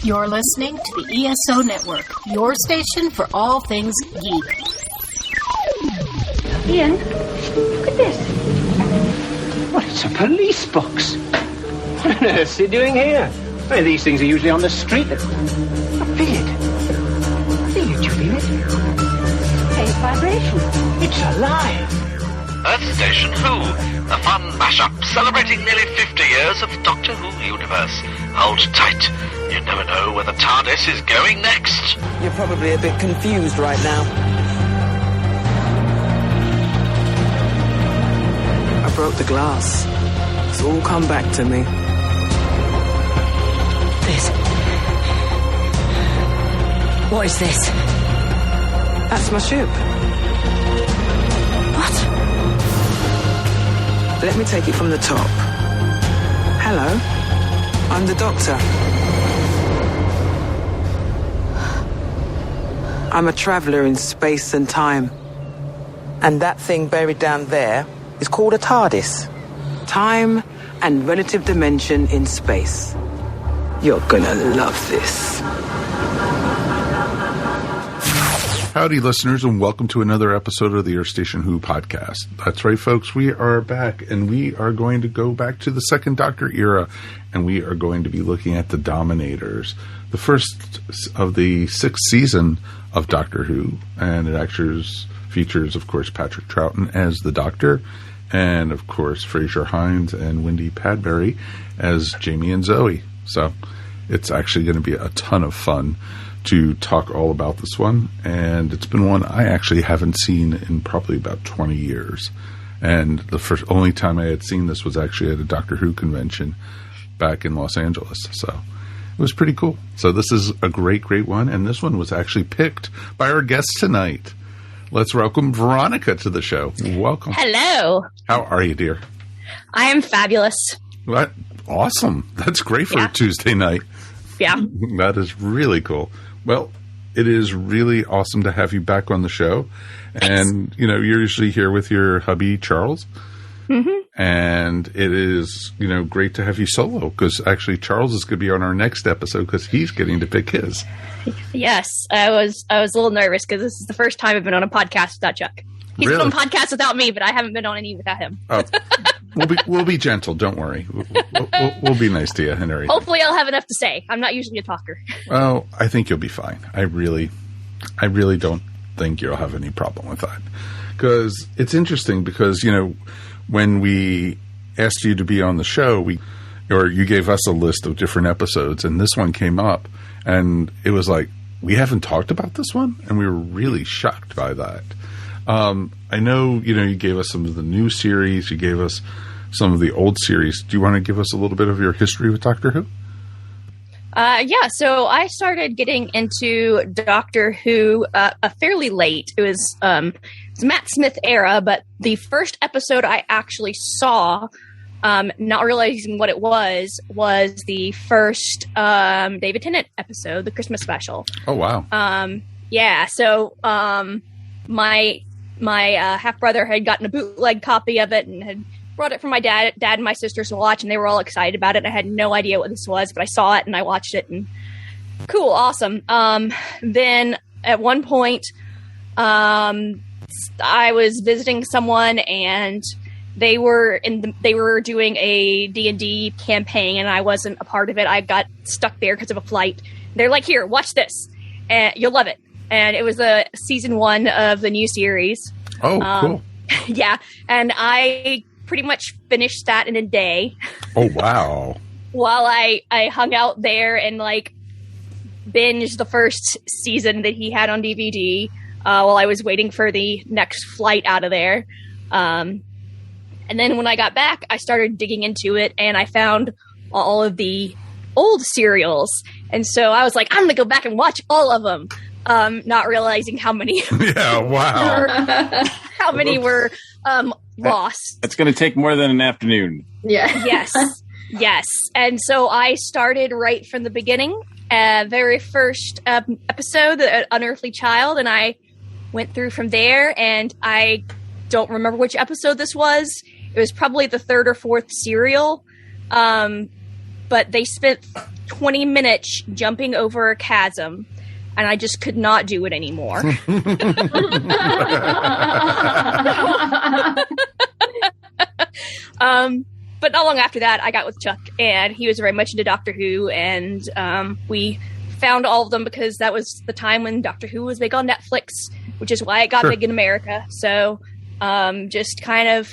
You're listening to the ESO Network, your station for all things geek. Ian, look at this. Well, it's a police box. What on earth's he doing here? Well, these things are usually on the street. Oh, feel it. Feel it, you feel it? Faint vibration. It's alive. Earth Station Who, a fun mashup celebrating nearly 50 years of the Doctor Who universe. Hold tight. You never know where the TARDIS is going next. You're probably a bit confused right now. I broke the glass. It's all come back to me. This. What is this? That's my ship. What? Let me take it from the top. Hello, I'm the Doctor. I'm a traveller in space and time. And that thing buried down there is called a TARDIS. Time and relative dimension in space. You're gonna love this. Howdy, listeners, and welcome to another episode of the Earth Station Who podcast. That's right, folks. We are back, and we are going to go back to the Second Doctor era, and we are going to be looking at the Dominators, the first of the sixth season of Doctor Who, and it actually features, of course, Patrick Troughton as the Doctor, and, of course, Fraser Hines and Wendy Padbury as Jamie and Zoe. So it's actually going to be a ton of fun to talk all about this one, and it's been one I actually haven't seen in probably about 20 years. And the only time I had seen this was actually at a Doctor Who convention back in Los Angeles. So it was pretty cool. So this is a great, great one, and this one was actually picked by our guest tonight. Let's welcome Veronica to the show. Welcome. Hello. How are you, dear? I am fabulous. What? Awesome. That's great for a Tuesday night. Yeah. That is really cool. Well, it is really awesome to have you back on the show. And, you know, you're usually here with your hubby, Charles. Mm-hmm. And it is, you know, great to have you solo, because actually Charles is going to be on our next episode because he's getting to pick his. Yes. I was a little nervous because this is the first time I've been on a podcast without Chuck. He's been on podcasts without me, but I haven't been on any without him. Oh, we'll be gentle. Don't worry. We'll be nice to you and everything. Hopefully I'll have enough to say. I'm not usually a talker. Well, I think you'll be fine. I really don't think you'll have any problem with that. Because it's interesting because, you know, when we asked you to be on the show, you gave us a list of different episodes, and this one came up, and it was like, we haven't talked about this one? And we were really shocked by that. I know, you know, you gave us some of the new series, you gave us some of the old series. Do you want to give us a little bit of your history with Doctor Who? Yeah, so I started getting into Doctor Who fairly late. It was Matt Smith era, but the first episode I actually saw, not realizing what it was the first David Tennant episode, the Christmas special. Oh, wow. Yeah, so my half-brother had gotten a bootleg copy of it and had brought it for my dad and my sisters to watch, and they were all excited about it. I had no idea what this was, but I saw it and I watched it, and cool, awesome. Then at one point, I was visiting someone, and they were doing a D&D campaign, and I wasn't a part of it. I got stuck there because of a flight. They're like, "Here, watch this, and you'll love it." And it was season 1 of the new series. Oh, cool. Yeah, and I pretty much finished that in a day. Oh, wow. While I hung out there and, like, binged the first season that he had on DVD while I was waiting for the next flight out of there. And then when I got back, I started digging into it, and I found all of the old serials. And so I was like, I'm going to go back and watch all of them. Not realizing how many yeah, wow. how many were lost. That's going to take more than an afternoon. Yeah. Yes. And so I started right from the beginning, very first episode, The Unearthly Child, and I went through from there, and I don't remember which episode this was. It was probably the third or fourth serial. But they spent 20 minutes jumping over a chasm, and I just could not do it anymore. But not long after that, I got with Chuck, and he was very much into Doctor Who, and we found all of them because that was the time when Doctor Who was big on Netflix, which is why it got big in America. So just kind of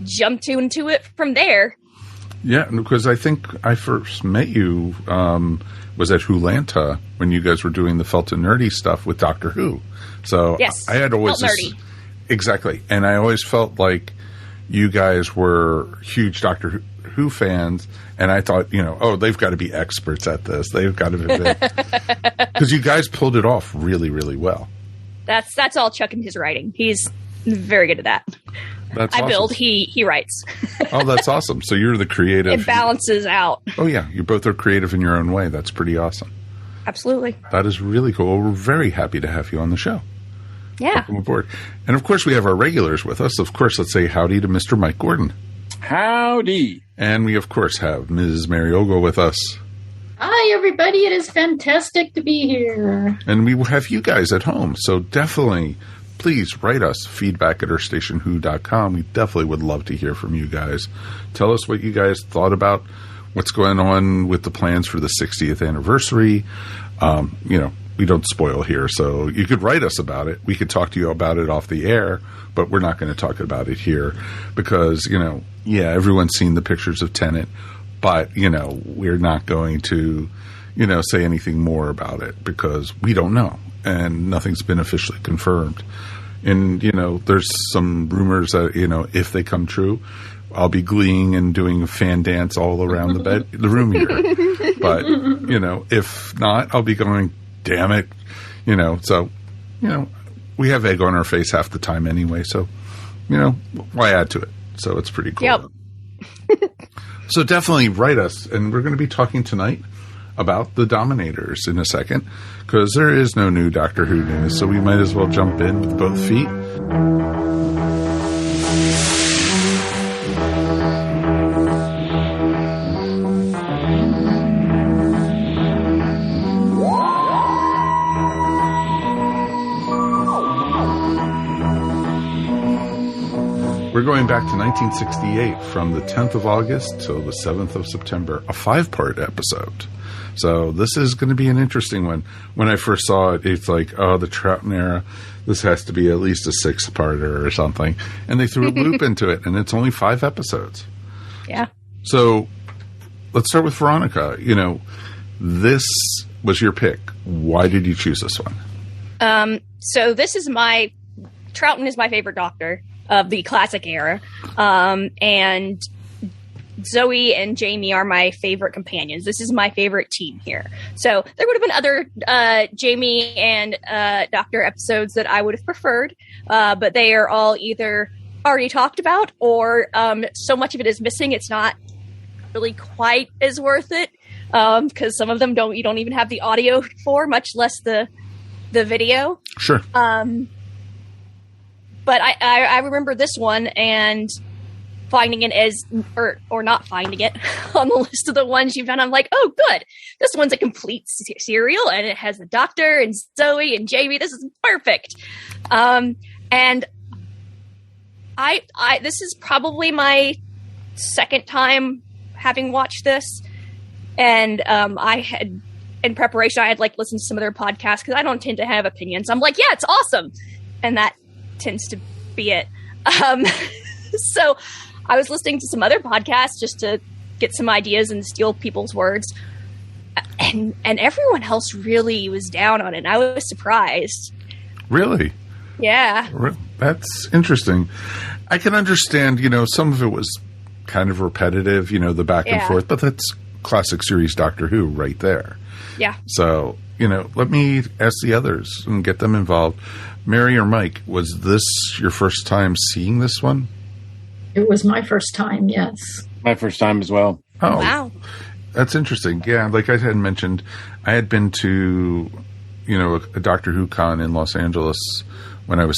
jumped into it from there. Yeah, because I think I first met you was at Wholanta when you guys were doing the Felt and Nerdy stuff with Doctor Who. So yes, I had always Felt Nerdy. Exactly, and I always felt like you guys were huge Doctor Who fans, and I thought, they've got to be experts at this. They've got to be, because you guys pulled it off really, really well. That's all Chuck and his writing. He's very good at that. That's I awesome. build, he writes. Oh, that's awesome. So you're the creative. It balances out. Oh, yeah. You both are creative in your own way. That's pretty awesome. Absolutely. That is really cool. We're very happy to have you on the show. Yeah. Welcome aboard. And, of course, we have our regulars with us. Of course, let's say howdy to Mr. Mike Gordon. Howdy. And we, of course, have Ms. Mary Ogle with us. Hi, everybody. It is fantastic to be here. And we will have you guys at home. So definitely, please write us feedback at ourstationwho.com. We definitely would love to hear from you guys. Tell us what you guys thought about what's going on with the plans for the 60th anniversary. We don't spoil here, so you could write us about it. We could talk to you about it off the air, but we're not going to talk about it here because, everyone's seen the pictures of Tenet, but, we're not going to, say anything more about it because we don't know and nothing's been officially confirmed. And, there's some rumors that, if they come true, I'll be gleeing and doing a fan dance all around the room here. But, if not, I'll be going, damn it, so, we have egg on our face half the time anyway, so, why add to it? So it's pretty cool. Yep. So definitely write us, and we're going to be talking tonight about the Dominators in a second, because there is no new Doctor Who news, so we might as well jump in with both feet. We're going back to 1968 from the 10th of August till the 7th of September, a 5-part episode. So this is going to be an interesting one. When I first saw it, it's like, oh, the Troughton era, this has to be at least a 6-parter or something. And they threw a loop into it, and it's only 5 episodes. Yeah. So let's start with Veronica. This was your pick. Why did you choose this one? So this is Troughton is my favorite Doctor of the classic era. And Zoe and Jamie are my favorite companions. This is my favorite team here. So there would have been other Jamie and Doctor episodes that I would have preferred, but they are all either already talked about or so much of it is missing it's not really quite as worth it, because some of them you don't even have the audio for, much less the video. Sure. But I remember this one and finding it or not finding it on the list of the ones you found. I'm like, oh, good. This one's a complete serial, and it has the Doctor and Zoe and Jamie. This is perfect. And I this is probably my second time having watched this, and I had in preparation I had listened to some of their podcasts because I don't tend to have opinions. I'm like, yeah, it's awesome, and that tends to be it. So I was listening to some other podcasts just to get some ideas and steal people's words, and everyone else really was down on it, and I was surprised. Really? Yeah. That's interesting. I can understand, some of it was kind of repetitive, the back and forth, but that's classic series Doctor Who right there. Yeah. So, let me ask the others and get them involved. Mary or Mike, was this your first time seeing this one? It was my first time, yes. My first time as well. Oh, wow. That's interesting. Yeah, like I had mentioned, I had been to, a Doctor Who con in Los Angeles when I was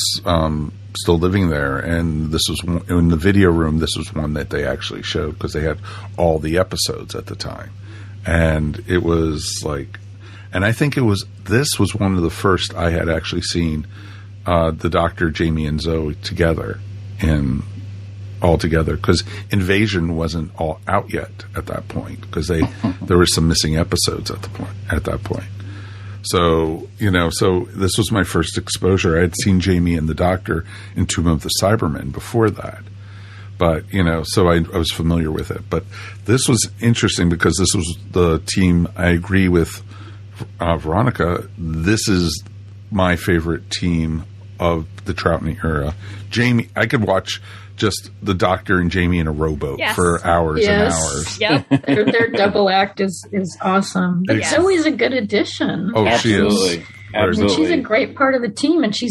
still living there, and this was in the video room. This was one that they actually showed because they had all the episodes at the time. And it was like, and I think this was one of the first I had actually seen the Doctor, Jamie, and Zoe all together, because Invasion wasn't all out yet at that point, because there were some missing episodes at that point. So, so this was my first exposure. I had seen Jamie and the Doctor in Tomb of the Cybermen before that. But, so I was familiar with it. But this was interesting because this was the team, I agree with Veronica, this is my favorite team of the Troutney era. Jamie, I could watch just the Doctor and Jamie in a rowboat for hours and hours. Yep. Their double act is awesome. But Zoe's a good addition. Oh, Absolutely. She is. Absolutely. She's a great part of the team, and she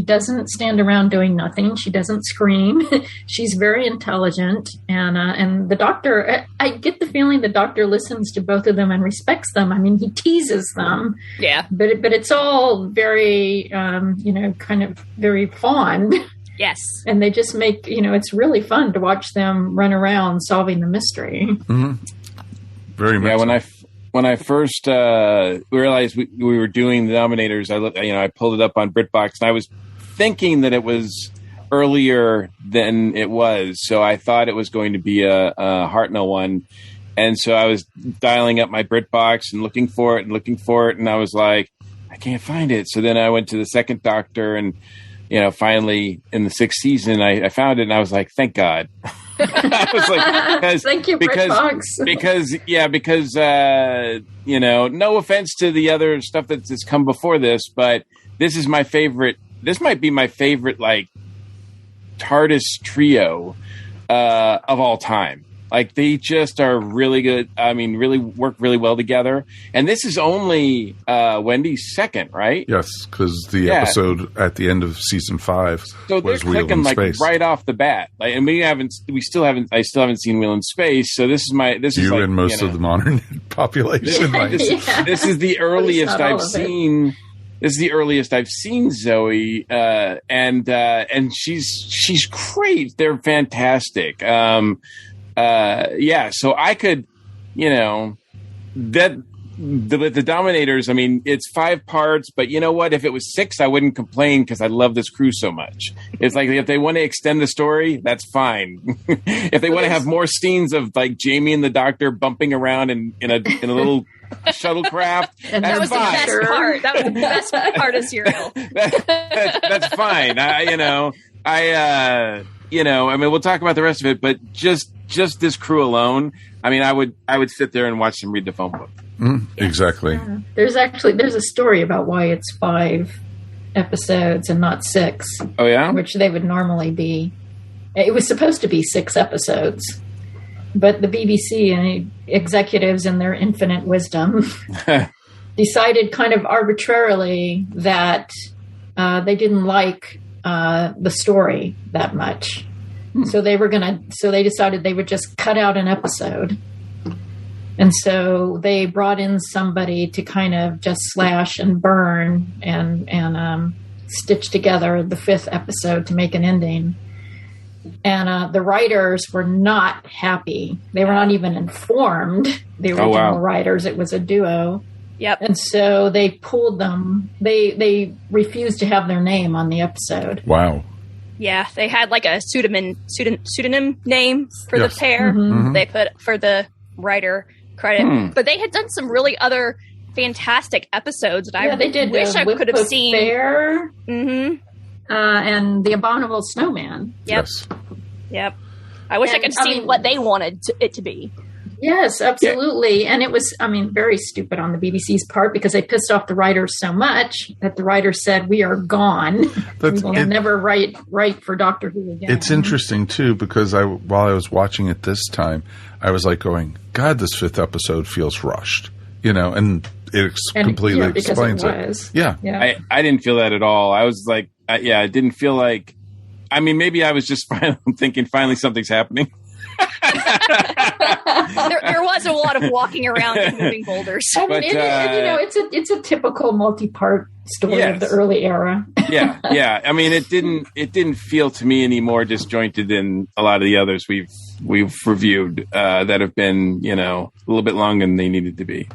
doesn't stand around doing nothing. She doesn't scream. She's very intelligent. And the Doctor, I get the feeling the Doctor listens to both of them and respects them. I mean, he teases them. Yeah. But it's all very, kind of very fond. Yes. And they just make, it's really fun to watch them run around solving the mystery. Mm-hmm. Very much. Yeah, when I first realized we were doing the Dominators, I pulled it up on BritBox, and I was thinking that it was earlier than it was, so I thought it was going to be a Hartnell one, and so I was dialing up my BritBox and looking for it, and I was like, I can't find it. So then I went to the second Doctor, and finally in the 6th season, I found it, and I was like, thank God. I was like, thank you, BritBox. because no offense to the other stuff that's come before this, but this is my favorite. This might be my favorite, like, TARDIS trio of all time. Like, they just are really good. I mean, really work really well together. And this is only Wendy's second, right? Yes, because the episode at the end of season 5 so was they're Wheel clicking in like Space. right off the bat. Like, and I still haven't seen Wheel in Space. So this is you like, and most of the modern population. This is the earliest I've seen. This is the earliest I've seen Zoe, and she's great. They're fantastic. So I could, the Dominators, I mean, it's 5 parts, but you know what? If it was 6, I wouldn't complain because I love this crew so much. It's like, if they want to extend the story, that's fine. If they want to have more scenes of like Jamie and the Doctor bumping around in a little shuttlecraft, that was fine. the best part. That was the best part of Serial. That's fine. I mean, we'll talk about the rest of it, but just this crew alone, I mean, I would sit there and watch them read the phone book. Exactly. Yeah. There's a story about why it's 5 episodes and not 6. Oh yeah, which they would normally be. It was supposed to be 6 episodes, but the BBC and executives, in their infinite wisdom, decided kind of arbitrarily that they didn't like the story that much. So they decided they would just cut out an episode. And so they brought in somebody to kind of just slash and burn and stitch together the 5th episode to make an ending. And the writers were not happy. They were not even informed, the original writers. It was a duo. Yep. And so they pulled them. They refused to have their name on the episode. Wow. Yeah, they had like a pseudonym name for the pair. Mm-hmm. They put for the writer credit, but they had done some really other fantastic episodes that I wish I could have seen. Bear, mm-hmm. And the Abominable Snowman. Yep. Yes. Yep. I wish I could see what they wanted it to be. Yes, absolutely. Yeah. And it was, very stupid on the BBC's part because they pissed off the writers so much that the writers said, "We are gone. We will never write for Doctor Who again." It's interesting, too, because while I was watching it this time, I was like going, God, this 5th episode feels rushed, and it completely explains it. Yeah. I didn't feel that at all. I was like, I didn't feel like, maybe I was just thinking finally something's happening. there was a lot of walking around and moving boulders. I mean, But, it's a typical multi-part story Yes. of the early era. yeah. I mean, it didn't feel to me any more disjointed than a lot of the others we've reviewed that have been, a little bit longer than they needed to be.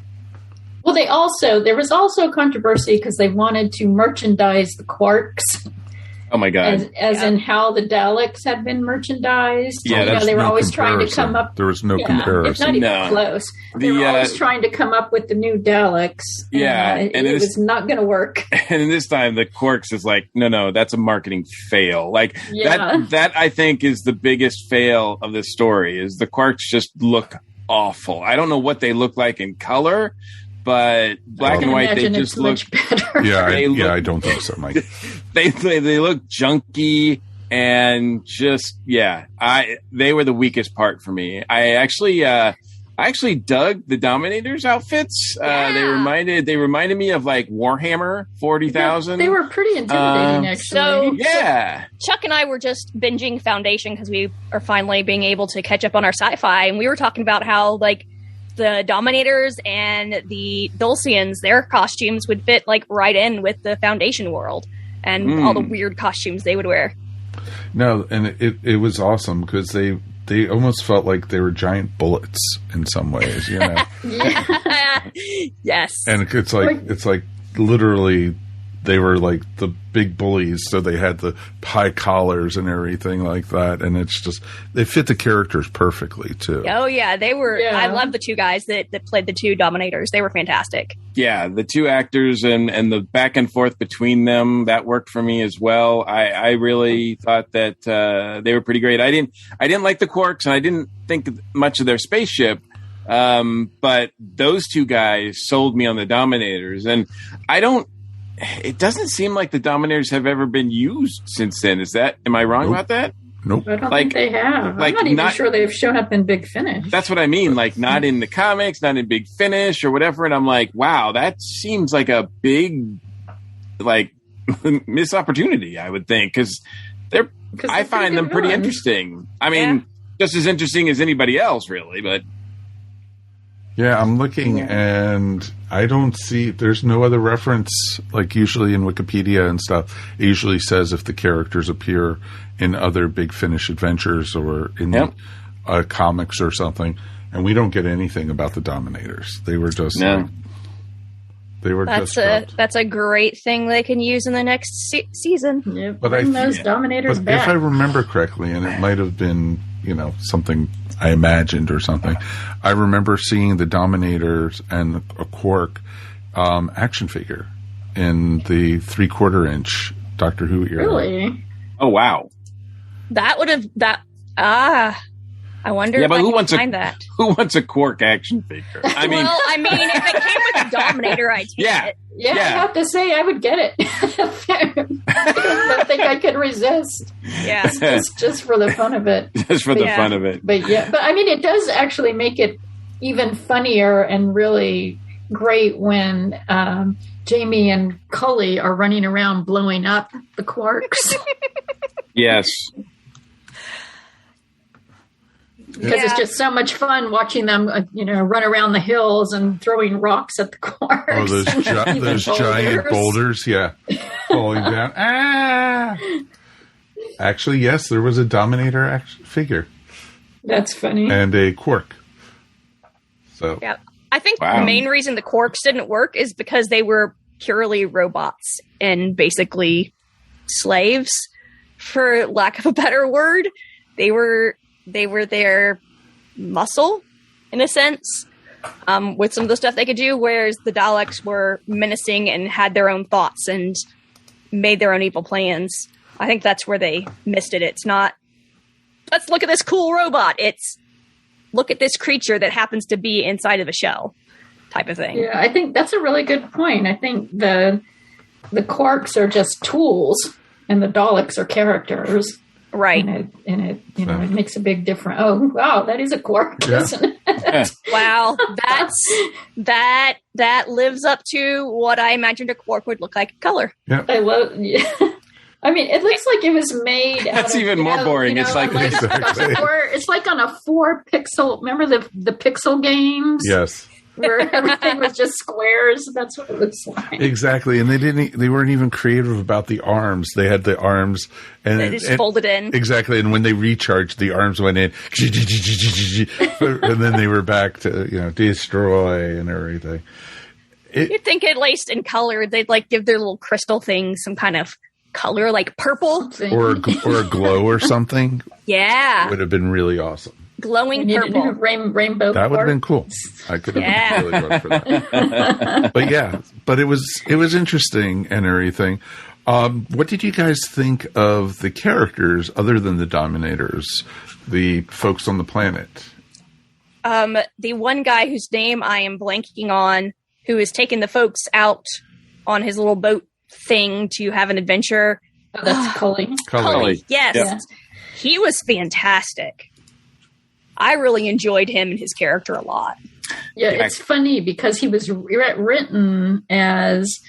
Well, there was also controversy because they wanted to merchandise the Quarks. Oh my God! As in how the Daleks had been merchandised. Yeah, they were no always trying to comparison. come up. There was no It's comparison. not even No. close. They were always trying to come up with the new Daleks. Yeah, and it was not going to work. And this time, the Quarks is like, no, that's a marketing fail. Like that I think is the biggest fail of this story. Is the Quarks just look awful. I don't know what they look like in color, but black and white they just look better. Yeah, I don't think so, Mike. they look junky and just they were the weakest part for me. I actually dug the Dominators outfits. They reminded me of like Warhammer 40,000. They were pretty intimidating, actually. So yeah, Chuck and I were just binging Foundation because we are finally being able to catch up on our sci-fi, and we were talking about how like the Dominators and the Dulcians, their costumes would fit like right in with the Foundation world and all the weird costumes they would wear. No, and it was awesome because they almost felt like they were giant bullets in some ways, Yes. And it's like literally they were like the big bullies, so they had the high collars and everything like that, and it's just they fit the characters perfectly too. Oh yeah, they were. Yeah. I love the two guys that played the two Dominators. They were fantastic. Yeah, the two actors and the back and forth between them, that worked for me as well. I really thought that they were pretty great. I didn't like the Quarks, and I didn't think much of their spaceship. But those two guys sold me on the Dominators, and it doesn't seem like the Dominators have ever been used since then. Am I wrong about that? Nope. I don't think they have. I'm not even sure they've shown up in Big Finish. That's what I mean. Like, not in the comics, not in Big Finish or whatever. And I'm like, wow, that seems like a big, like, missed opportunity, I would think. Because I find them pretty interesting. I mean, just as interesting as anybody else, really. But yeah, I'm looking and I don't see, there's no other reference, like usually in Wikipedia and stuff. It usually says if the characters appear in other Big Finish adventures or in comics or something. And we don't get anything about the Dominators. They were just that's a great thing they can use in the next season. Yeah, bring those Dominators back. If I remember correctly, and it might have been, something I imagined or something, I remember seeing the Dominators and a Quark action figure in the 3/4 inch Doctor Who era. Really? Oh wow! That would have I wonder if I can find that. Who wants a Quark action figure? I mean, if it came with a Dominator, I'd take it. Yeah, I have to say I would get it. I don't think I could resist. Yeah, just for the fun of it. Just for the fun of it. But I mean, it does actually make it even funnier and really great when Jamie and Cully are running around blowing up the Quarks. Yes. Because it's just so much fun watching them, run around the hills and throwing rocks at the Quarks. Oh, those giant boulders, falling down. Actually, yes, there was a Dominator action figure. That's funny. And a Quark. So yeah, I think the main reason the Quarks didn't work is because they were purely robots and basically slaves, for lack of a better word. They were their muscle, in a sense, with some of the stuff they could do, whereas the Daleks were menacing and had their own thoughts and made their own evil plans. I think that's where they missed it. It's not, let's look at this cool robot. It's, look at this creature that happens to be inside of a shell type of thing. Yeah, I think that's a really good point. I think the Quarks are just tools and the Daleks are characters. Right. And it makes a big difference. Oh, wow, that is a Quark, isn't it? Wow, that lives up to what I imagined a Quark would look like in color. Yeah. I mean, it looks like it was made. That's even more boring. It's like it's like on a 4-pixel. Remember the pixel games? Yes. Where everything was just squares. That's what it looks like. Exactly, and they weren't even creative about the arms. They had the arms and they just folded in. Exactly, and when they recharged, the arms went in, and then they were back to destroy and everything. You'd think at least in color they'd like give their little crystal things some kind of color, like purple or a glow or something. Yeah, would have been really awesome. Glowing purple, rainbow. That would have been cool. I could have been really good for that. but it was interesting and everything. What did you guys think of the characters other than the Dominators, the folks on the planet? The one guy whose name I am blanking on, who is taking the folks out on his little boat thing to have an adventure. Oh, that's Cully. Cully. Yes. Yeah. He was fantastic. I really enjoyed him and his character a lot. Yeah, it's funny because he was written as,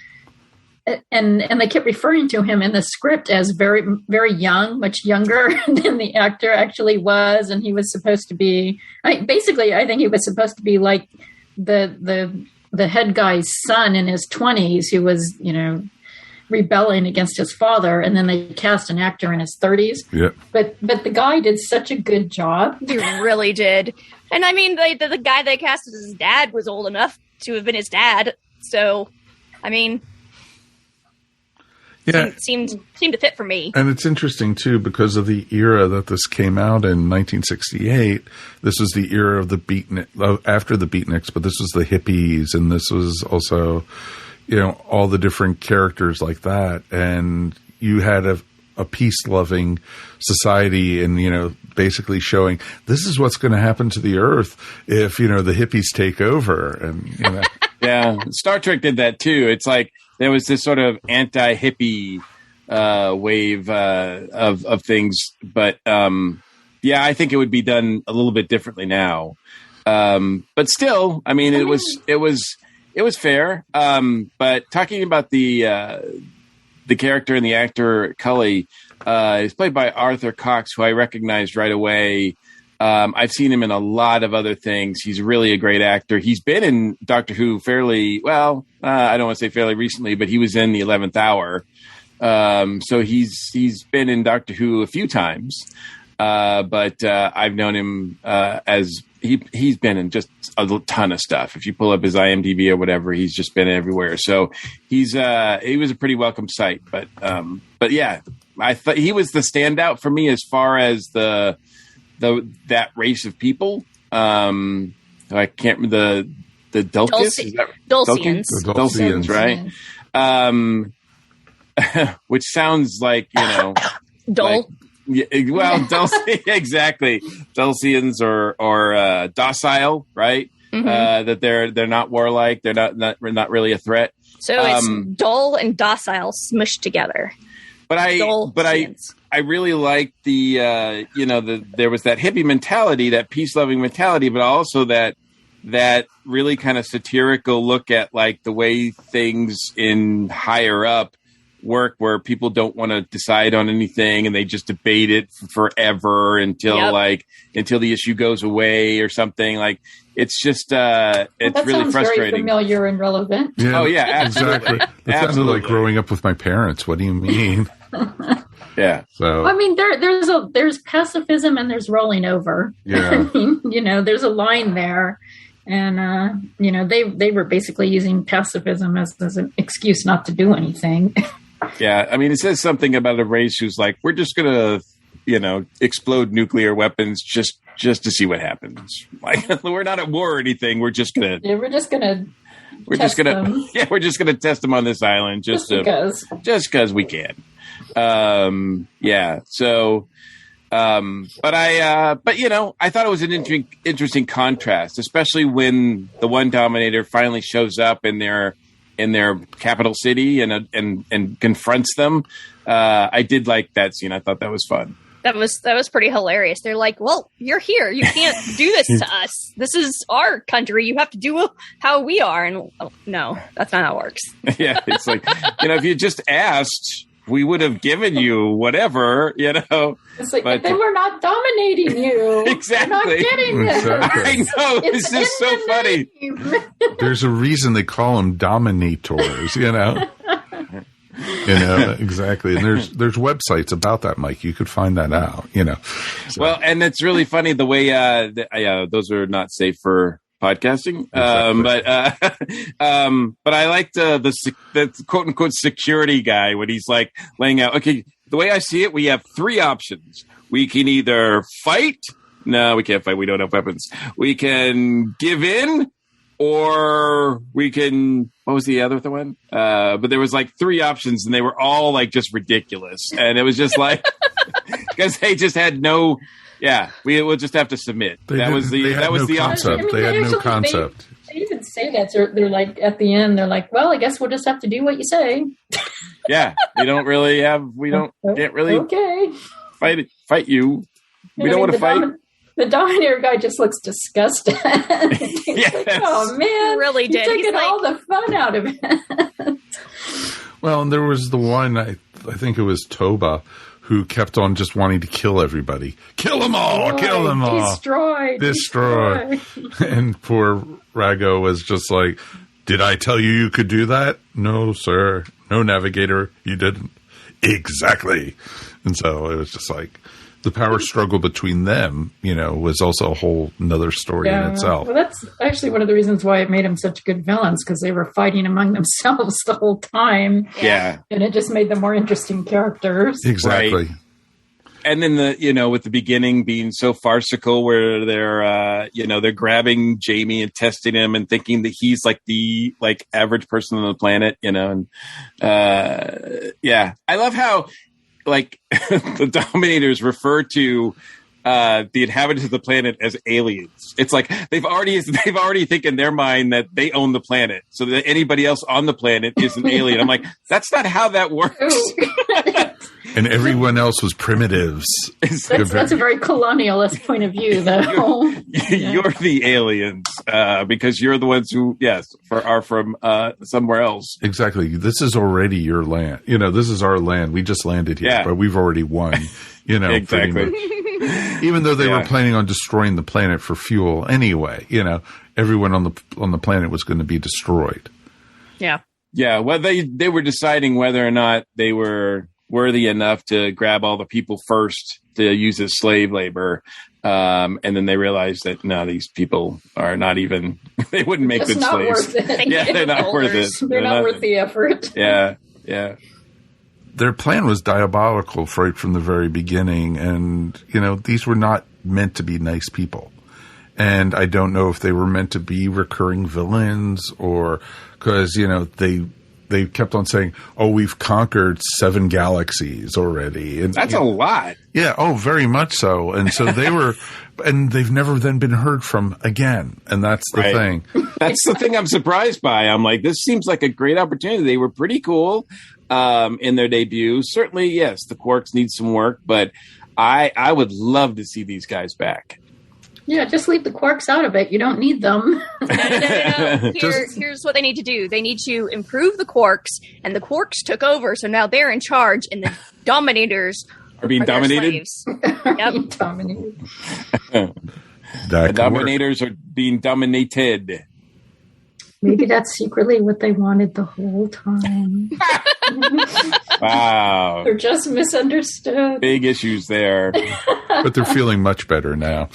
and they kept referring to him in the script as very, very young, much younger than the actor actually was. And he was supposed to be, I think he was supposed to be like the head guy's son in his 20s who was, rebelling against his father, and then they cast an actor in his 30s. Yeah. But the guy did such a good job. He really did. And I mean, the guy they cast as his dad was old enough to have been his dad. So, I mean, seemed to fit for me. And it's interesting too because of the era that this came out in 1968. This was the era of the after the beatniks, but this was the hippies, and this was also, all the different characters like that. And you had a peace-loving society and, basically showing this is what's going to happen to the Earth if, the hippies take over. And, Yeah, Star Trek did that too. It's like there was this sort of anti-hippie wave of things. But, I think it would be done a little bit differently now. But still, I mean, it was fair. But talking about the character and the actor Cully is played by Arthur Cox, who I recognized right away. I've seen him in a lot of other things. He's really a great actor. He's been in Doctor Who fairly well. I don't want to say fairly recently, but he was in the 11th Hour. So he's been in Doctor Who a few times. But I've known him as he's been in just a ton of stuff. If you pull up his IMDb or whatever, he's just been everywhere. So he was a pretty welcome sight. But yeah, I thought he was the standout for me as far as that race of people. I can't remember the Dulcians. Dulcians. The Dulcians, right? Which sounds like dull. Exactly. Dulcians or docile, right? Mm-hmm. That they're not warlike. They're not really a threat. So it's dull and docile smushed together. But I really liked there was that hippie mentality, that peace loving mentality, but also that really kind of satirical look at like the way things in higher up work, where people don't want to decide on anything and they just debate it forever until the issue goes away or something. Like it's just it's really frustrating. Very familiar and relevant. Yeah, oh yeah, absolutely. That sounded like growing up with my parents. What do you mean? Yeah. So I mean, there's pacifism and there's rolling over. Yeah. I mean, there's a line there. And, they were basically using pacifism as an excuse not to do anything. Yeah. I mean, it says something about a race who's like, we're just going to, explode nuclear weapons just to see what happens. Like, we're not at war or anything. We're just going to. Yeah, we're just going to. Yeah, we're just going to test them on this island just because we can. Yeah. So. But I thought it was an interesting contrast, especially when the one Dominator finally shows up in their capital city and confronts them. I did like that scene. I thought that was fun. That was pretty hilarious. They're like, "Well, you're here. You can't do this to us. This is our country. You have to do how we are." And no, that's not how it works. Yeah, it's like if you just asked, we would have given you whatever, It's like, but then we're not dominating you. Exactly. We're not getting this. Exactly. I know. It's just so funny. There's a reason they call them Dominators, exactly. And there's websites about that, Mike. You could find that out, So, Well, and it's really funny the way those are not safe for podcasting. But I liked the quote unquote security guy when he's like laying out, okay, the way I see it, we have three options. We can either fight. No, we can't fight. We don't have weapons. We can give in, or we can, what was the other one? But there was like three options, and they were all like just ridiculous. And it was just like, because they just had no, we will just have to submit. That was the concept. They had no concept. They even say that. They're like, at the end, they're like, well, I guess we'll just have to do what you say. Yeah. We can't really fight you. We don't want to fight. The Dominator guy just looks disgusted. Yes. Like, oh, man. He really did. You're taking all the fun out of it. Well, and there was the one, I think it was Toba, who kept on just wanting to kill everybody. Kill them all! Kill them all! Destroy! And poor Rago was just like, did I tell you could do that? No, sir. No, Navigator, you didn't. Exactly. And so it was just like, the power struggle between them, was also a whole another story in itself. Well, that's actually one of the reasons why it made them such good villains, because they were fighting among themselves the whole time. Yeah. And it just made them more interesting characters. Exactly. Right. And then with the beginning being so farcical, where they're grabbing Jamie and testing him and thinking that he's like the average person on the planet, and I love how the Dominators refer to the inhabitants of the planet as aliens. It's like they've already think in their mind that they own the planet, so that anybody else on the planet is an alien. I'm like, that's not how that works. And everyone else was primitives. That's a very colonialist point of view, though. You're the aliens because you're the ones who, are from somewhere else. Exactly. This is already your land. This is our land. We just landed here, but we've already won. Exactly. Even though they were planning on destroying the planet for fuel anyway, everyone on the planet was going to be destroyed. Yeah. Yeah. Well, they were deciding whether or not they were worthy enough to grab all the people first to use as slave labor. And then they realized that no, these people are not even, they wouldn't make good slaves. They're not worth it. They're not worth the effort. Yeah. Yeah. Their plan was diabolical right from the very beginning. And, these were not meant to be nice people. And I don't know if they were meant to be recurring villains or because, they kept on saying, oh, we've conquered 7 galaxies already. And that's a lot. Yeah. Oh, very much so. And so they were, and they've never then been heard from again. And that's the thing. That's the thing I'm surprised by. I'm like, this seems like a great opportunity. They were pretty cool in their debut. Certainly, yes, the Quarks need some work, but I would love to see these guys back. Yeah, just leave the Quarks out of it. You don't need them. No. Here's what they need to do. They need to improve the Quarks, and the Quarks took over, so now they're in charge, and the Dominators are being dominated. Yep. Dominated. The Dominators are being dominated. Maybe that's secretly what they wanted the whole time. Wow. They're just misunderstood. Big issues there. But they're feeling much better now.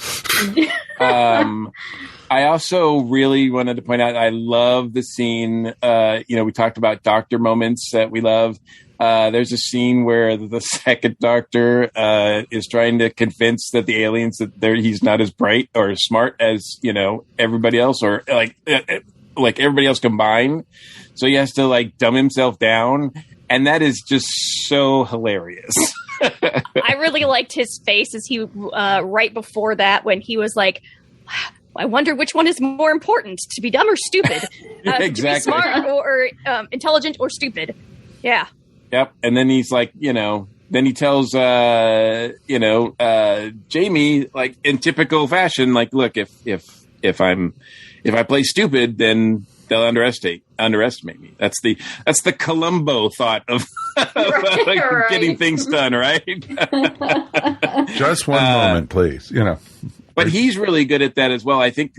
I also really wanted to point out, I love the scene. We talked about doctor moments that we love. There's a scene where the second doctor is trying to convince that the aliens that he's not as bright or as smart as, everybody else, or like everybody else combined. So he has to dumb himself down. And that is just so hilarious. I really liked his face as he, right before that, when he was like, I wonder which one is more important, to be dumb or stupid. Exactly. To be smart or intelligent or stupid. Yeah. Yep. And then he's like, then he tells, Jamie, in typical fashion, look, if I play stupid, then they'll underestimate me. That's the Columbo thought of getting things done, right? Just one moment, please. But he's really good at that as well. I think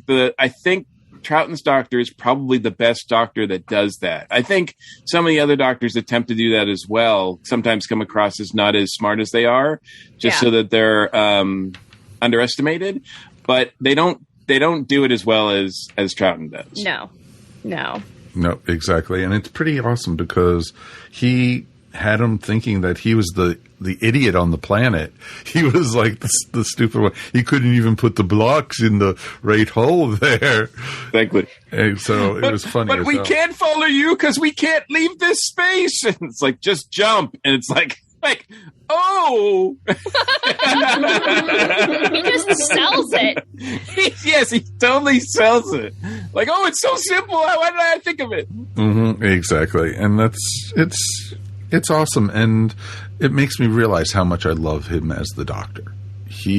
Troughton's doctor is probably the best doctor that does that. I think some of the other doctors attempt to do that as well. Sometimes come across as not as smart as they are, just so that they're underestimated. But they don't do it as well as Troughton does. No, exactly. And it's pretty awesome because he had him thinking that he was the idiot on the planet. He was like the stupid one. He couldn't even put the blocks in the right hole there. Exactly. And so it was funny. But we can't follow you because we can't leave this space. And it's like, just jump. And it's like, oh. He just sells it. Yes, he totally sells it. Like, oh, it's so simple. Why did I think of it? Mm-hmm, exactly. And it's awesome. And it makes me realize how much I love him as the doctor.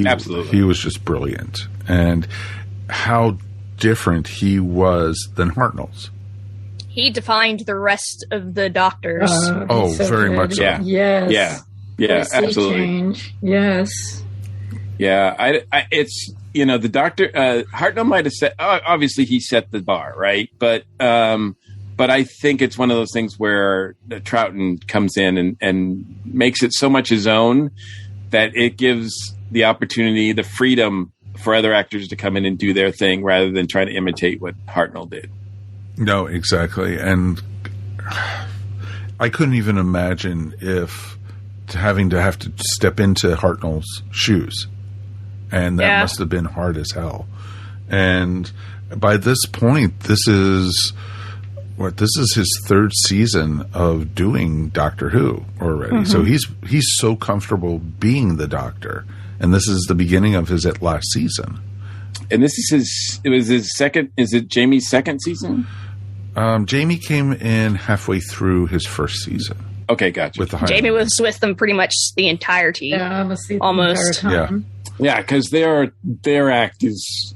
Absolutely. He was just brilliant. And how different he was than Hartnell's. He defined the rest of the doctors. So very good. Much so. Yeah. Yes. Yeah, absolutely. Change. Yes. Yeah, it's, the doctor, Hartnell might have said, obviously he set the bar, right? But I think it's one of those things where Troughton comes in and makes it so much his own that it gives the opportunity, the freedom for other actors to come in and do their thing rather than try to imitate what Hartnell did. No, exactly. And I couldn't even imagine having to step into Hartnell's shoes. And that must have been hard as hell. And by this point, this is his third season of doing Doctor Who already. Mm-hmm. So he's so comfortable being the Doctor. And this is the beginning of his last season. And this is his second, is it Jamie's second season? Jamie came in halfway through his first season. Okay, gotcha. Jamie was with them pretty much the entirety. Yeah, almost. Yeah, because their act is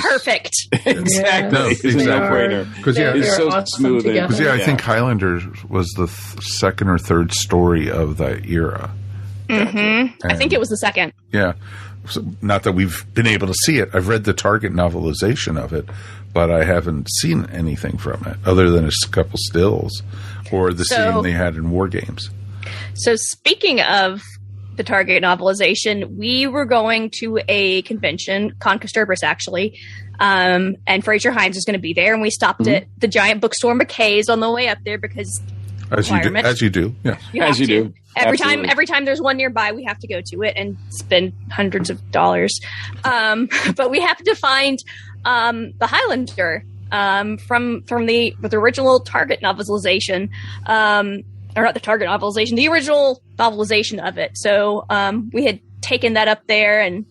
perfect. Exactly. No, it's a no-brainer. Because it's so awesome smooth. Because I think Highlander was the second or third story of that era. Mm-hmm. I think it was the second. Yeah. So, not that we've been able to see it. I've read the Target novelization of it, but I haven't seen anything from it other than a couple stills or the scene they had in War Games. So speaking of the Target novelization, we were going to a convention, Concusturbris actually, and Fraser Hines was going to be there, and we stopped at the giant bookstore McKay's on the way up there because as you do, yeah, as you do. Every time there's one nearby, we have to go to it and spend hundreds of dollars. But we happened to find the Highlander from the original Target novelization, or not the Target novelization, the original novelization of it. So we had taken that up there, and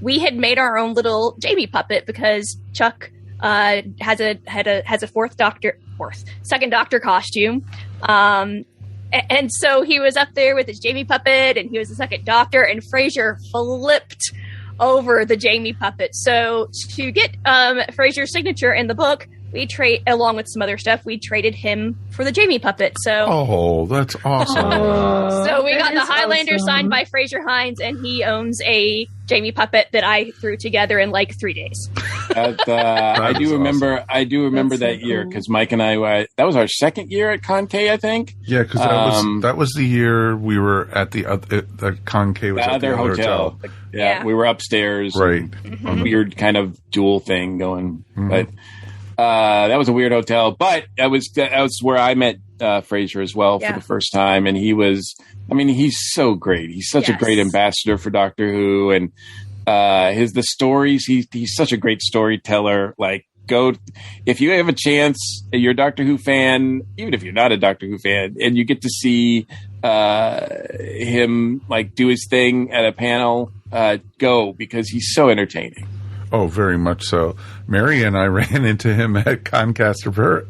we had made our own little Jamie puppet because Chuck has a second Doctor costume. And so he was up there with his Jamie puppet, and he was the second Doctor, and Fraser flipped over the Jamie puppet. So to get Fraser's signature in the book, along with some other stuff, we traded him for the Jamie puppet. So that's awesome. So we got the Highlander signed by Fraser Hines, and he owns a Jamie puppet that I threw together in like 3 days. I do remember that year because Mike and I that was our second year at Concay, I think. Yeah, because that was the year we were at the Concay was at the other hotel. Yeah, we were upstairs, right? A weird kind of dual thing going, but. That was a weird hotel, but that was where I met Fraser as well for the first time, and he's so great. He's such a great ambassador for Doctor Who, and the stories. He's such a great storyteller. Like, if you have a chance, you're a Doctor Who fan, even if you're not a Doctor Who fan, and you get to see him like do his thing at a panel, go, because he's so entertaining. Oh, very much so. Mary and I ran into him at Gallifrey.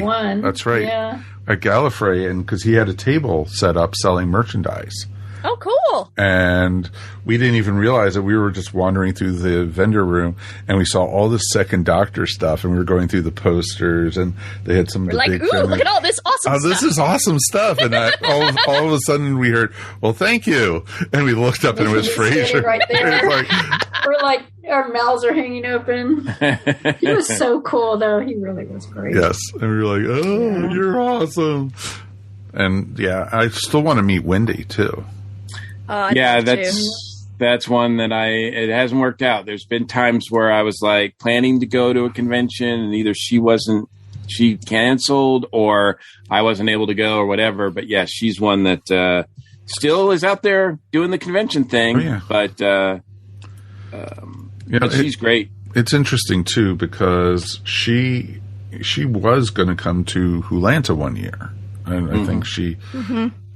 One. That's right. Yeah. At Gallifrey, and because he had a table set up selling merchandise. Oh, cool. And we didn't even realize it. We were just wandering through the vendor room, and we saw all this Second Doctor stuff, and we were going through the posters, and they had some of We're the like, big ooh, vendors. look at all this awesome Oh, stuff. this is awesome stuff. And all of a sudden we heard, well, thank you. And we looked up, and it was He's standing Frasier. right there. Like, We're like, our mouths are hanging open. He was so cool, though. He really was great. yes. And we were like, oh, you're awesome. And yeah, I still want to meet Wendy too. I'd Yeah, love to. that's one that it hasn't worked out. There's been times where I was like planning to go to a convention, and either she canceled or I wasn't able to go or whatever. But yeah, she's one that still is out there doing the convention thing. Oh, yeah. But she's great. It's interesting too, because she was going to come to Hulanta one year. And I think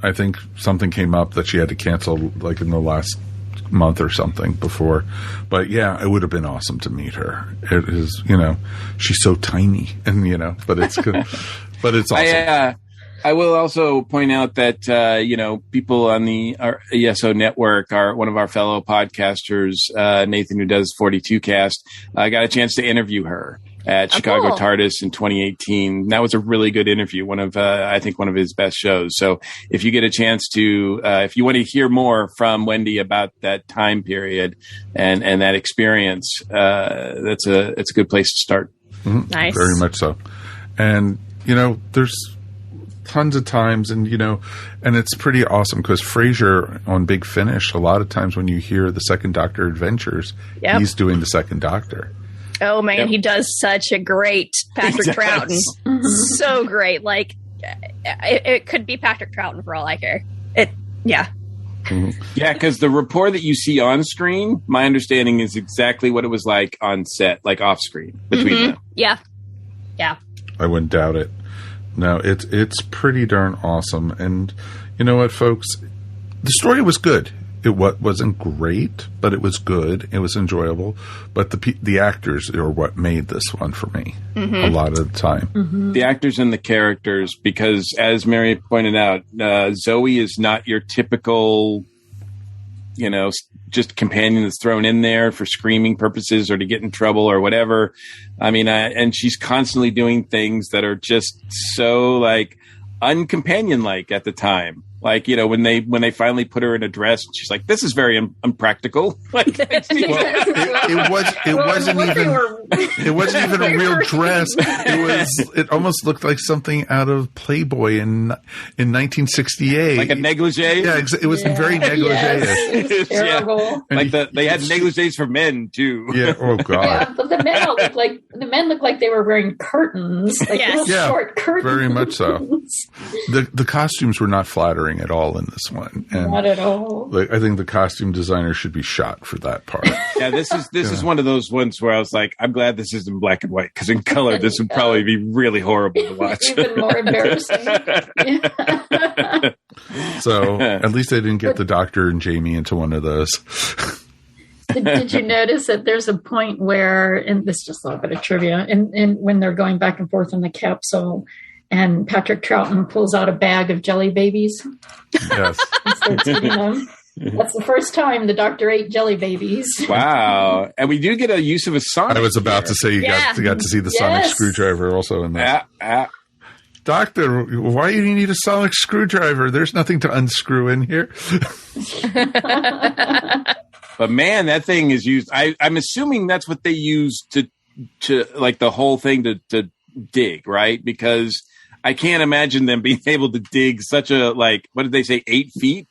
I think something came up that she had to cancel like in the last month or something before. But yeah, it would have been awesome to meet her. It is, she's so tiny and, but it's good. But it's awesome. I will also point out that, people on our ESO network are one of our fellow podcasters, Nathan, who does 42 Cast, got a chance to interview her at Chicago cool. TARDIS in 2018. That was a really good interview. I think one of his best shows. So if you get a chance to, if you want to hear more from Wendy about that time period and that experience, it's a good place to start. Mm-hmm. Nice. Very much so. And, there's tons of times and it's pretty awesome because Frasier on Big Finish, a lot of times when you hear the Second Doctor adventures, he's doing the Second Doctor. Oh man, he does such a great Patrick Troughton. So great. Like it could be Patrick Troughton for all I care. Yeah, because the rapport that you see on screen, my understanding is exactly what it was like on set, like off screen between them. Yeah. I wouldn't doubt it. No, it's pretty darn awesome. And you know what, folks? The story was good. It wasn't great, but it was good. It was enjoyable. But the actors are what made this one for me a lot of the time. The actors and the characters, because as Mary pointed out, Zoe is not your typical, just companion that's thrown in there for screaming purposes or to get in trouble or whatever. I mean, and she's constantly doing things that are just so like uncompanion-like at the time. Like, when they finally put her in a dress, she's like, "This is very unpractical." Like, it wasn't even a real dress. It almost looked like something out of Playboy in 1968, like a negligee. Yeah, it was very negligee. Yes, terrible. Like they had negligees for men too. Yeah. Oh God. Yeah, but the men looked like they were wearing curtains, like little short curtains. Very much so. The costumes were not flattering at all in this one. And not at all. I think the costume designer should be shot for that part. Yeah, this is one of those ones where I was like, I'm glad this isn't black and white, because in color this would probably be really horrible to watch. Even more embarrassing. So at least they didn't get the Doctor and Jamie into one of those. Did you notice that there's a point where, and this is just a little bit of trivia, and when they're going back and forth in the capsule, and Patrick Troughton pulls out a bag of jelly babies. Yes. And starts eating them. That's the first time the Doctor ate jelly babies. Wow. And we do get a use of a sonic. I was about to say you got to see the sonic screwdriver also in that. Doctor, why do you need a sonic screwdriver? There's nothing to unscrew in here. But man, that thing is used. I'm assuming that's what they use to like the whole thing to dig, right? Because I can't imagine them being able to dig such a, like, what did they say, 8 feet?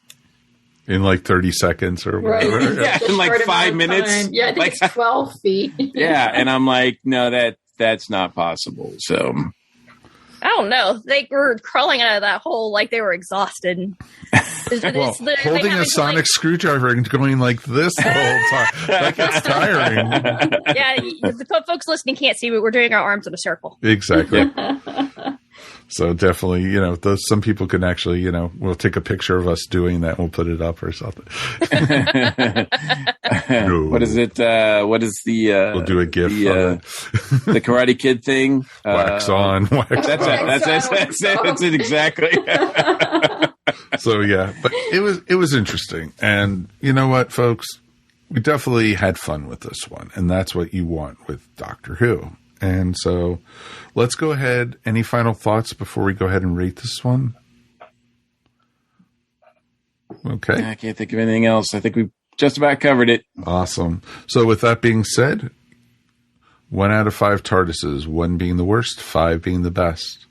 In like 30 seconds or whatever. Right. Yeah, in like 5 minutes. Time. Yeah, I think it's 12 feet. Yeah, and I'm like, no, that's not possible. So I don't know. They were crawling out of that hole like they were exhausted. Holding a sonic screwdriver and going like this the whole time, that gets tiring. Yeah, the folks listening can't see, but we're doing our arms in a circle. Exactly. So definitely, some people can actually, we'll take a picture of us doing that and we'll put it up or something. No. What is it? What is the? We'll do a GIF. The Karate Kid thing. Wax on, wax That's on. That's it exactly. So yeah, but it was interesting. And you know what, folks? We definitely had fun with this one, and that's what you want with Doctor Who. And so let's go ahead. Any final thoughts before we go ahead and rate this one? Okay. I can't think of anything else. I think we've just about covered it. Awesome. So with that being said, 1 out of 5 TARDISes, 1 being the worst, 5 being the best.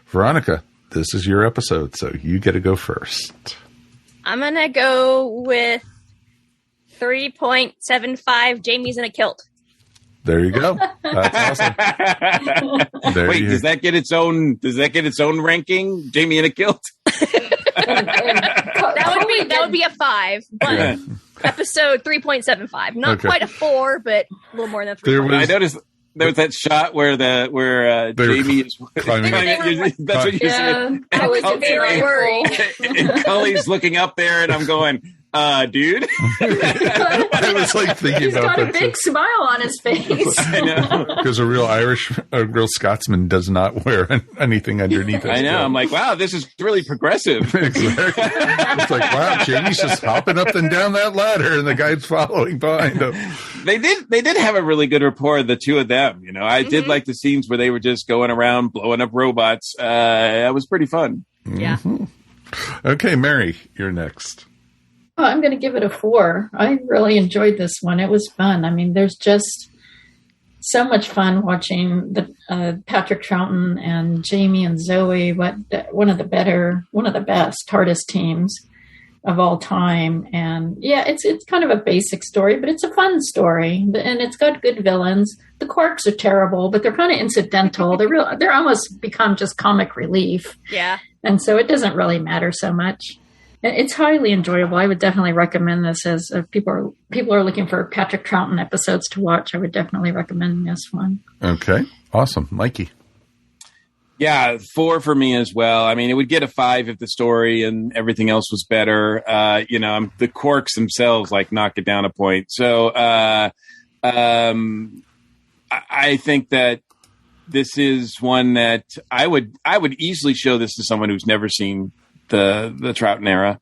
Veronica, this is your episode, so you get to go first. I'm going to go with 3.75 Jamie's in a kilt. There you go. That's awesome. Wait, does that get its own ranking? Jamie in a kilt? That would be a 5, but episode 3.75. Not quite a 4, but a little more than 3. I noticed there was that shot where Jamie is climbing. That's what you said. I was very worried. And Cully's looking up there, and I'm going, dude. I was like thinking about that. He's got a big smile on his face. I know. Because a real Scotsman does not wear anything underneath it. I know. I'm like, wow, this is really progressive. Exactly. It's like, wow, Jamie's just hopping up and down that ladder, and the guy's following behind him. They did have a really good rapport, the two of them. You know, I did like the scenes where they were just going around blowing up robots. That was pretty fun. Yeah. Mm-hmm. Okay, Mary, you're next. Oh, I'm going to give it a 4. I really enjoyed this one. It was fun. I mean, there's just so much fun watching the Patrick Troughton and Jamie and Zoe. One of the best TARDIS teams of all time. And yeah, it's kind of a basic story, but it's a fun story, and it's got good villains. The Quarks are terrible, but they're kind of incidental. They're almost become just comic relief. Yeah, and so it doesn't really matter so much. It's highly enjoyable. I would definitely recommend this as people are looking for Patrick Troughton episodes to watch. I would definitely recommend this one. Okay, awesome, Mikey. Yeah, 4 for me as well. I mean, it would get a 5 if the story and everything else was better. The Quarks themselves knock it down a point. So I think that this is one that I would easily show this to someone who's never seen the Troughton era.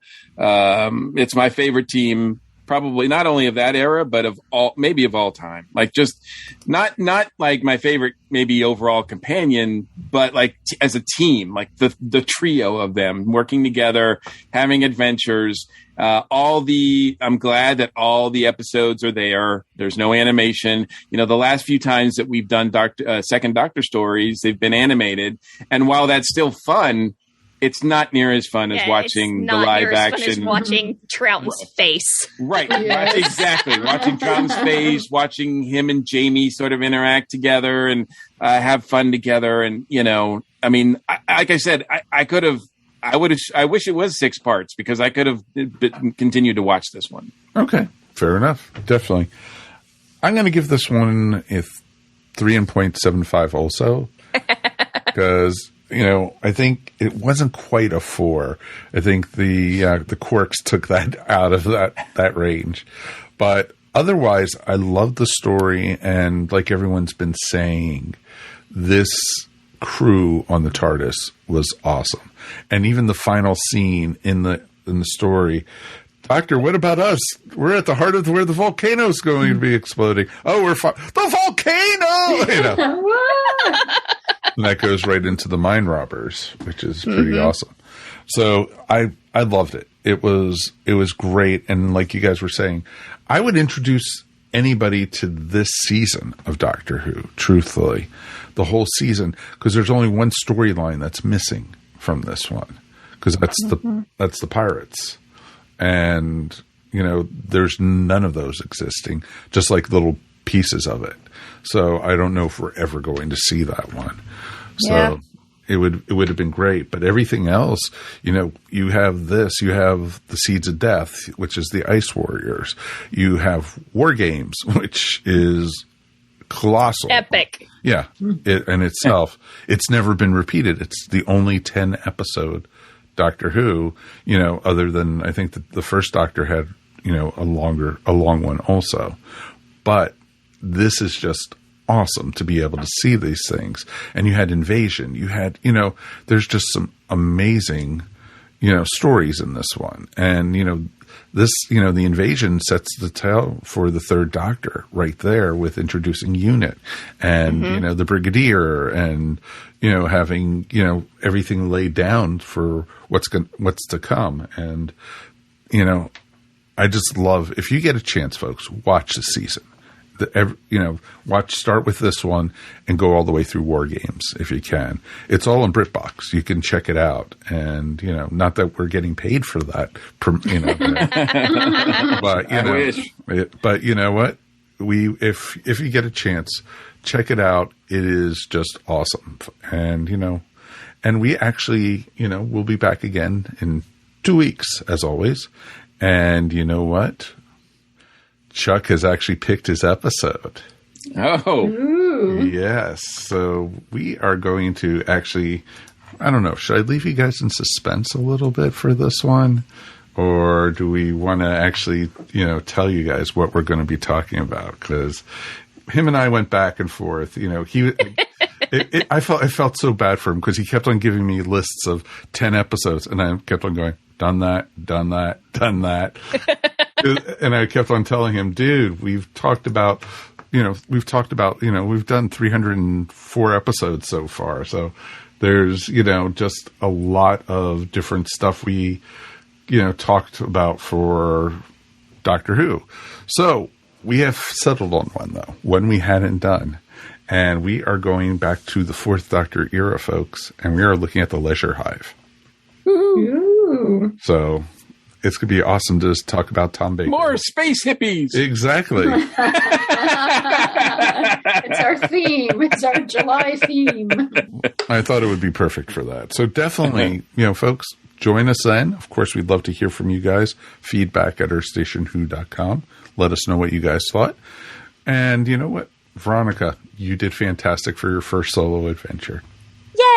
It's my favorite team, probably not only of that era, but maybe of all time. Like, just not like my favorite, maybe overall companion, but as a team, like the trio of them working together, having adventures. I'm glad that all the episodes are there. There's no animation. You know, the last few times that we've done second Doctor stories, they've been animated. And while that's still fun, it's not near as fun as watching the live action. Fun as watching Troughton's face. Right. Yes. Exactly. Watching Troughton's face, watching him and Jamie sort of interact together and have fun together. And, you know, I mean, like I said, I wish it was 6 parts, because I could have continued to watch this one. Okay. Fair enough. Definitely. I'm going to give this one a 3.75 also, because, you know, I think it wasn't quite a 4. I think the Quarks took that out of that range. But otherwise, I love the story, and like everyone's been saying, this crew on the TARDIS was awesome. And even the final scene in the story, Doctor, what about us? We're at the heart of where the volcano's going to be exploding. Oh, we're the volcano! You know. And that goes right into the mine robbers, which is pretty awesome. So I loved it. It was great. And like you guys were saying, I would introduce anybody to this season of Doctor Who, truthfully, the whole season, because there's only one storyline that's missing from this one, because that's the pirates. And, you know, there's none of those existing, just like little pieces of it. So I don't know if we're ever going to see that one. So it would have been great. But everything else, you know, you have the Seeds of Death, which is the Ice Warriors. You have War Games, which is colossal. Epic. Yeah. In itself, it's never been repeated. It's the only 10 episode Doctor Who, you know, other than I think the first Doctor had, you know, a long one also. But this is just awesome to be able to see these things. And you had Invasion. You had, you know, there's just some amazing, stories in this one. And, this, the invasion sets the tale for the third Doctor right there with introducing Unit and, the Brigadier and, having, everything laid down for what's to come. And, I just love, if you get a chance, folks, watch the season. Start with this one and go all the way through War Games if you can. It's all in BritBox. You can check it out, and not that we're getting paid for that, but I wish. But you know what? If you get a chance, check it out. It is just awesome, and and we actually we'll be back again in 2 weeks as always, and you know what? Chuck has actually picked his episode. Oh. Ooh. Yes. So we are going to actually, I don't know, should I leave you guys in suspense a little bit for this one? Or do we want to actually, tell you guys what we're going to be talking about? Because him and I went back and forth. I felt so bad for him because he kept on giving me lists of 10 episodes. And I kept on going, done that. And I kept on telling him, dude, we've talked about, we've done 304 episodes so far. So there's, just a lot of different stuff we, talked about for Doctor Who. So we have settled on one, though, one we hadn't done. And we are going back to the Fourth Doctor era, folks. And we are looking at the Leisure Hive. Ooh. So it's going to be awesome to just talk about Tom Baker. More space hippies. Exactly. It's our theme. It's our July theme. I thought it would be perfect for that. So definitely, folks, join us then. Of course, we'd love to hear from you guys. Feedback at earthstationwho.com. Let us know what you guys thought. And you know what? Veronica, you did fantastic for your first solo adventure.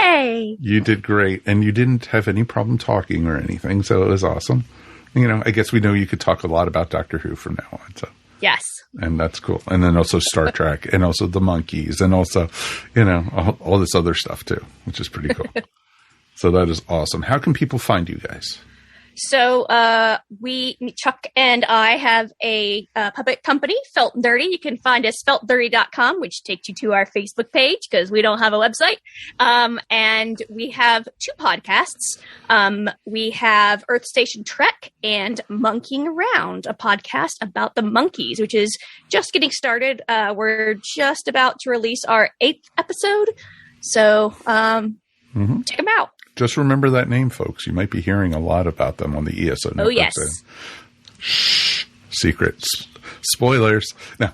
Yay! You did great. And you didn't have any problem talking or anything, so it was awesome. I guess we know you could talk a lot about Doctor Who from now on. So Yes. And that's cool. And then also Star Trek and also the monkeys and also, all this other stuff too, which is pretty cool. So that is awesome. How can people find you guys? So Chuck and I have a puppet company, Felt and Dirty. You can find us feltdirty.com, which takes you to our Facebook page because we don't have a website. And we have 2 podcasts. We have Earth Station Trek and Monkeying Around, a podcast about the monkeys, which is just getting started. We're just about to release our 8th episode. So check them out. Just remember that name, folks. You might be hearing a lot about them on the ESO network. Oh, yes. Shh. Secrets. Spoilers. No.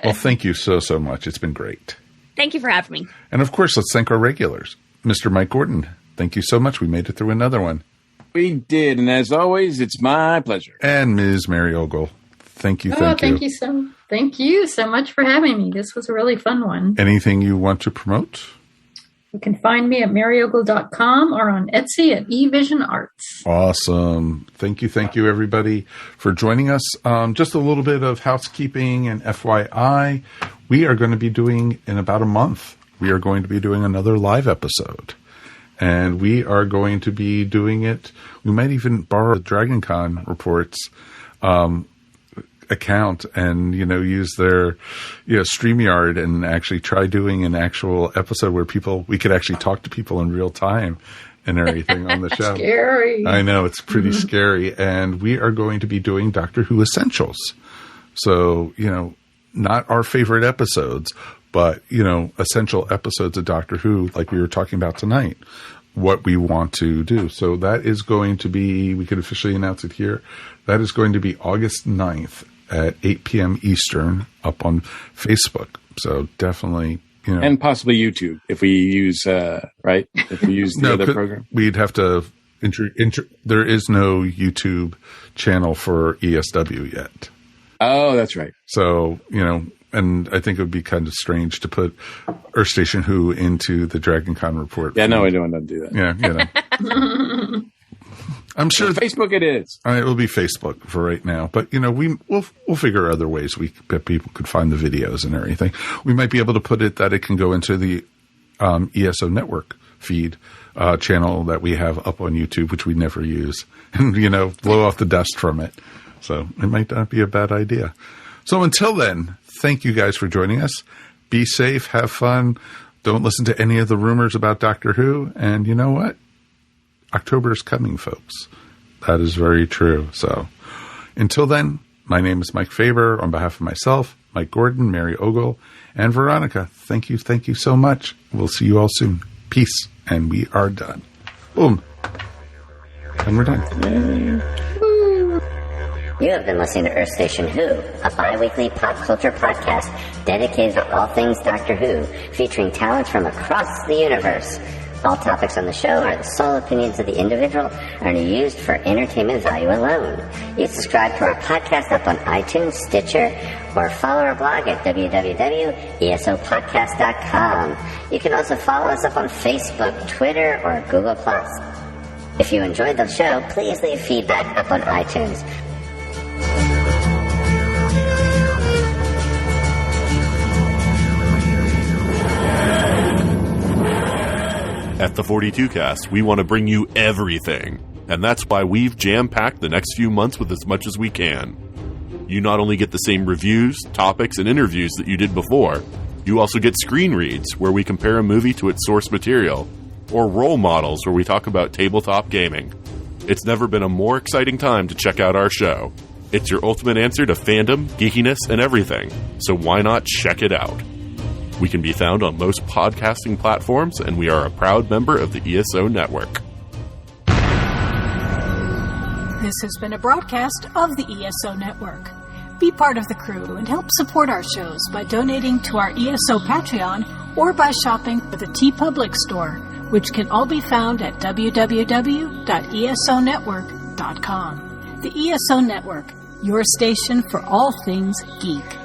Well, thank you so much. It's been great. Thank you for having me. And, of course, let's thank our regulars. Mr. Mike Gordon, thank you so much. We made it through another one. We did. And as always, it's my pleasure. And Ms. Mary Ogle, thank you. Thank you so much for having me. This was a really fun one. Anything you want to promote? You can find me at maryogle.com or on Etsy at eVision Arts. Awesome. Thank you, everybody, for joining us. Just a little bit of housekeeping and FYI. We are going to be doing, in about a month, we are going to be doing another live episode. And we are going to be doing it. We might even borrow the DragonCon reports account and use their StreamYard and actually try doing an actual episode where we could actually talk to people in real time and everything on the show. Scary. I know, it's pretty scary. And we are going to be doing Doctor Who Essentials. So, not our favorite episodes, but essential episodes of Doctor Who, like we were talking about tonight, what we want to do. So that is going to be, we could officially announce it here, that is going to be August 9th at 8 p.m. Eastern up on Facebook. So definitely, and possibly YouTube if we use, right? If we use the other program. We'd have to, there is no YouTube channel for ESW yet. Oh, that's right. So, and I think it would be kind of strange to put Earth Station Who into the DragonCon report. Yeah, no, I don't want to do that. Yeah, I'm sure Facebook it is. It will be Facebook for right now, but we'll figure other ways that people could find the videos and everything. We might be able to put it that it can go into the ESO network feed channel that we have up on YouTube, which we never use, and, blow off the dust from it. So it might not be a bad idea. So until then, thank you guys for joining us. Be safe, have fun. Don't listen to any of the rumors about Doctor Who. And you know what? October is coming, folks. That is very true. So until then, my name is Mike Faber. On behalf of myself, Mike Gordon, Mary Ogle, and Veronica, thank you so much. We'll see you all soon. Peace. And we are done. Boom. And we're done. You have been listening to Earth Station Who, a bi-weekly pop culture podcast dedicated to all things Doctor Who, featuring talents from across the universe. All topics on the show are the sole opinions of the individual and are used for entertainment value alone. You subscribe to our podcast up on iTunes, Stitcher, or follow our blog at www.esopodcast.com. You can also follow us up on Facebook, Twitter, or Google+. If you enjoyed the show, please leave feedback up on iTunes. At the 42 Cast, we want to bring you everything, and that's why we've jam-packed the next few months with as much as we can. You not only get the same reviews, topics, and interviews that you did before, you also get screen reads, where we compare a movie to its source material, or role models, where we talk about tabletop gaming. It's never been a more exciting time to check out our show. It's your ultimate answer to fandom, geekiness, and everything, so why not check it out? We can be found on most podcasting platforms, and we are a proud member of the ESO Network. This has been a broadcast of the ESO Network. Be part of the crew and help support our shows by donating to our ESO Patreon or by shopping at the TeePublic store, which can all be found at www.esonetwork.com. The ESO Network, your station for all things geek.